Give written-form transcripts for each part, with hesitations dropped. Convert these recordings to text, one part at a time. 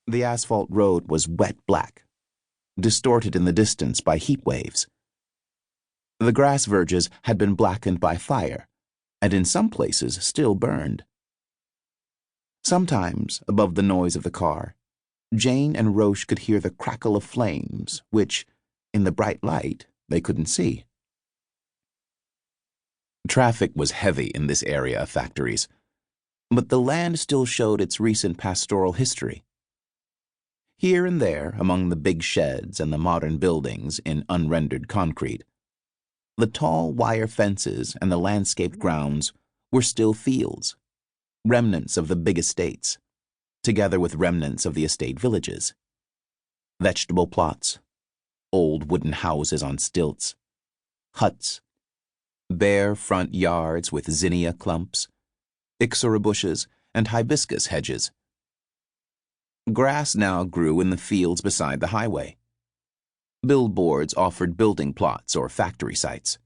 The asphalt road was wet black, distorted in the distance by heat waves. The grass verges had been blackened by fire, and in some places still burned. Sometimes, above the noise of the car, Jane and Roche could hear the crackle of flames, which, in the bright light, they couldn't see. Traffic was heavy in this area of factories, but the land still showed its recent pastoral history. Here and there, among the big sheds and the modern buildings in unrendered concrete, the tall wire fences and the landscaped grounds were still fields, remnants of the big estates, together with remnants of the estate villages. Vegetable plots, old wooden houses on stilts, huts, bare front yards with zinnia clumps, ixora bushes, and hibiscus hedges. Grass now grew in the fields beside the highway. Billboards offered building plots or factory sites.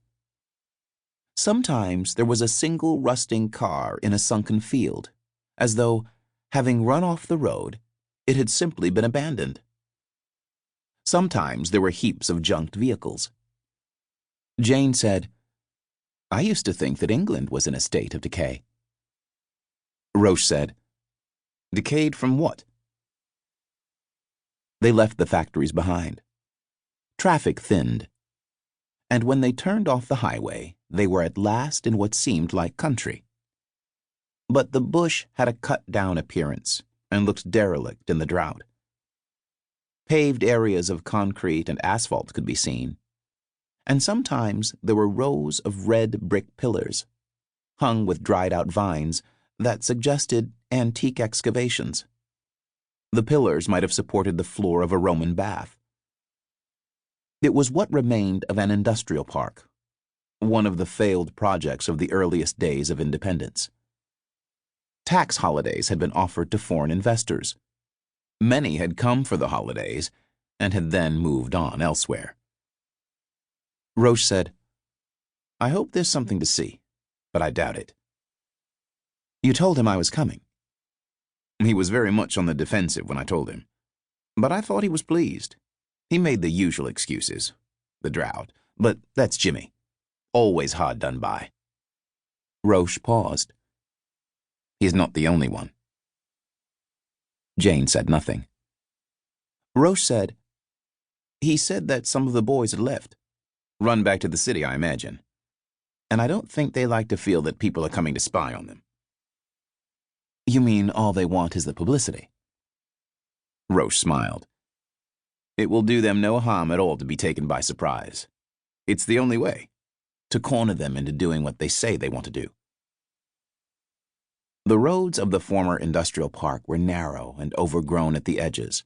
Sometimes there was a single rusting car in a sunken field, as though, having run off the road, it had simply been abandoned. Sometimes there were heaps of junked vehicles. Jane said, "I used to think that England was in a state of decay." Roche said, "Decayed from what?" They left the factories behind. Traffic thinned, and when they turned off the highway, they were at last in what seemed like country. But the bush had a cut-down appearance and looked derelict in the drought. Paved areas of concrete and asphalt could be seen, and sometimes there were rows of red brick pillars, hung with dried-out vines that suggested antique excavations. The pillars might have supported the floor of a Roman bath. It was what remained of an industrial park, one of the failed projects of the earliest days of independence. Tax holidays had been offered to foreign investors. Many had come for the holidays and had then moved on elsewhere. Roche said, "I hope there's something to see, but I doubt it." "You told him I was coming." "He was very much on the defensive when I told him, but I thought he was pleased. He made the usual excuses, the drought, but that's Jimmy. Always hard done by." Roche paused. "He's not the only one." Jane said nothing. Roche said, "He said that some of the boys had left. Run back to the city, I imagine. And I don't think they like to feel that people are coming to spy on them." "You mean all they want is the publicity?" Roche smiled. "It will do them no harm at all to be taken by surprise. It's the only way, to corner them into doing what they say they want to do." The roads of the former industrial park were narrow and overgrown at the edges,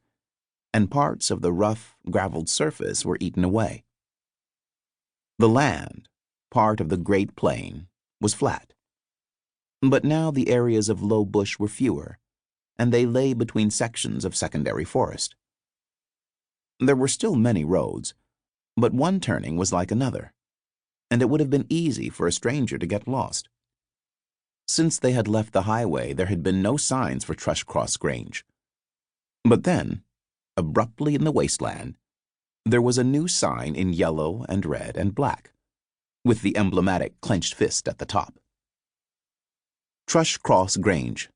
and parts of the rough, graveled surface were eaten away. The land, part of the Great Plain, was flat. But now the areas of low bush were fewer, and they lay between sections of secondary forest. There were still many roads, but one turning was like another, and it would have been easy for a stranger to get lost. Since they had left the highway, there had been no signs for Thrushcross Grange. But then, abruptly in the wasteland, there was a new sign in yellow and red and black, with the emblematic clenched fist at the top. Thrushcross Grange,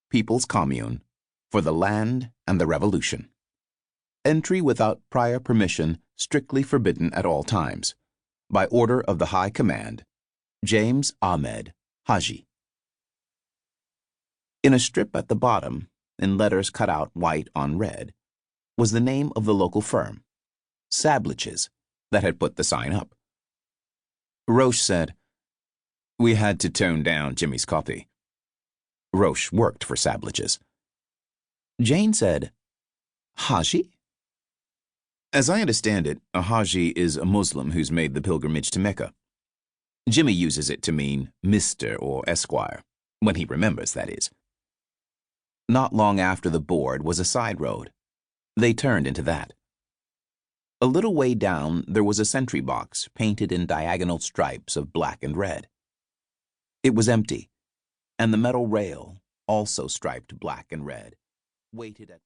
People's Commune, for the Land and the Revolution. Entry without prior permission strictly forbidden at all times. By order of the High Command, James Ahmed, Haji. In a strip at the bottom, in letters cut out white on red, was the name of the local firm, Sabliches, that had put the sign up. Roche said, "We had to tone down Jimmy's copy." Roche worked for Sabliches. Jane said, "Haji?" "As I understand it, a Haji is a Muslim who's made the pilgrimage to Mecca. Jimmy uses it to mean Mr. or Esquire, when he remembers, that is." Not long after the board was a side road. They turned into that. A little way down there was a sentry box painted in diagonal stripes of black and red. It was empty, and the metal rail, also striped black and red, waited at